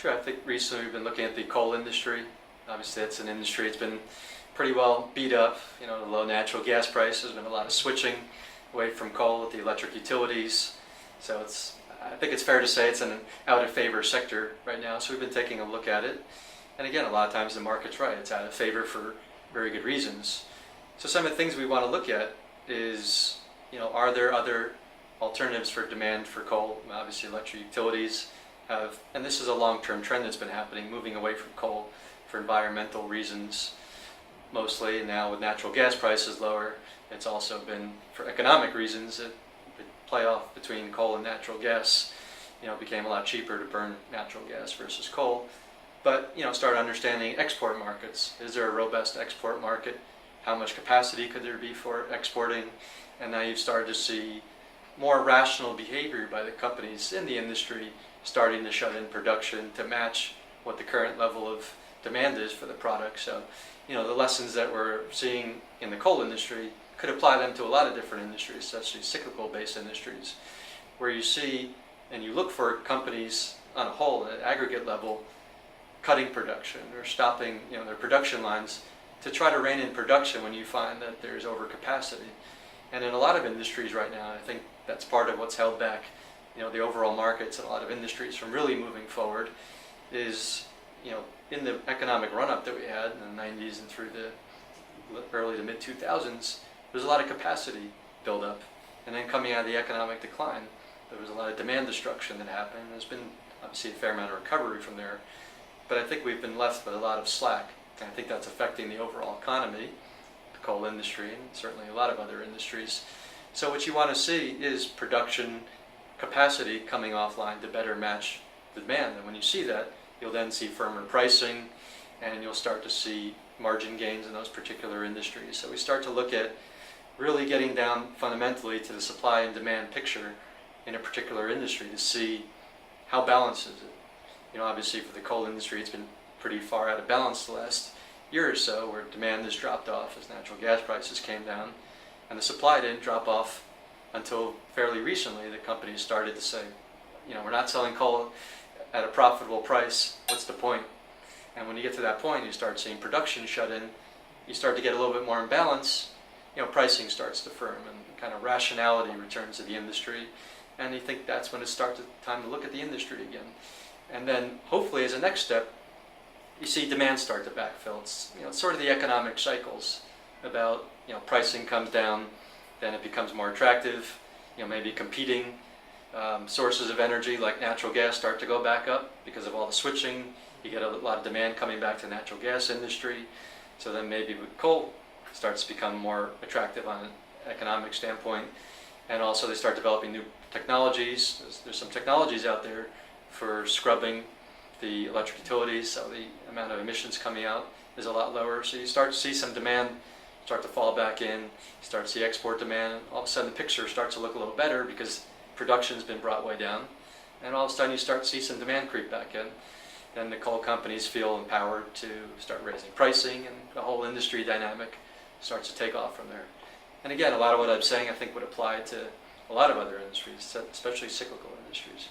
Sure, I think recently we've been looking at the coal industry. Obviously that's an industry that's been pretty well beat up. The low natural gas prices, been a lot of switching away from coal with the electric utilities. So I think it's fair to say it's an out of favor sector right now. So we've been taking a look at it. And again, a lot of times the market's right. It's out of favor for very good reasons. So some of the things we want to look at is, are there other alternatives for demand for coal? Obviously electric utilities have, and this is a long-term trend that's been happening, moving away from coal for environmental reasons mostly. And now with natural gas prices lower, it's also been for economic reasons. The playoff between coal and natural gas, became a lot cheaper to burn natural gas versus coal. But start understanding export markets. Is there a robust export market? How much capacity could there be for exporting? And now you've started to see more rational behavior by the companies in the industry starting to shut in production to match what the current level of demand is for the product. So, the lessons that we're seeing in the coal industry could apply them to a lot of different industries, especially cyclical based industries, where you see and you look for companies on a whole, at aggregate level, cutting production or stopping their production lines to try to rein in production when you find that there's overcapacity. And in a lot of industries right now, I think that's part of what's held back the overall markets in a lot of industries from really moving forward is, in the economic run-up that we had in the 90s and through the early to mid-2000s, there's a lot of capacity buildup. And then coming out of the economic decline, there was a lot of demand destruction that happened. There's been obviously a fair amount of recovery from there. But I think we've been left with a lot of slack. And I think that's affecting the overall economy, the coal industry, and certainly a lot of other industries. So what you want to see is production capacity coming offline to better match the demand. And when you see that, you'll then see firmer pricing, and you'll start to see margin gains in those particular industries. So we start to look at really getting down fundamentally to the supply and demand picture in a particular industry to see how balanced is it. Obviously for the coal industry, it's been pretty far out of balance the last year or so, where demand has dropped off as natural gas prices came down, and the supply didn't drop off until fairly recently. The companies started to say, we're not selling coal at a profitable price, what's the point? And when you get to that point, you start seeing production shut in, you start to get a little bit more imbalance, pricing starts to firm and kind of rationality returns to the industry, and you think that's when it starts time to look at the industry again. And then hopefully as a next step, you see demand start to backfill. It's sort of the economic cycles about pricing comes down, then it becomes more attractive, maybe competing sources of energy like natural gas start to go back up because of all the switching. You get a lot of demand coming back to the natural gas industry. So then maybe with coal starts to become more attractive on an economic standpoint. And also they start developing new technologies. There's some technologies out there for scrubbing the electric utilities, so the amount of emissions coming out is a lot lower. So you start to see some demand start to fall back in, you start to see export demand, and all of a sudden the picture starts to look a little better because production's been brought way down, and all of a sudden you start to see some demand creep back in. Then the coal companies feel empowered to start raising pricing, and the whole industry dynamic starts to take off from there. And again, a lot of what I'm saying I think would apply to a lot of other industries, especially cyclical industries.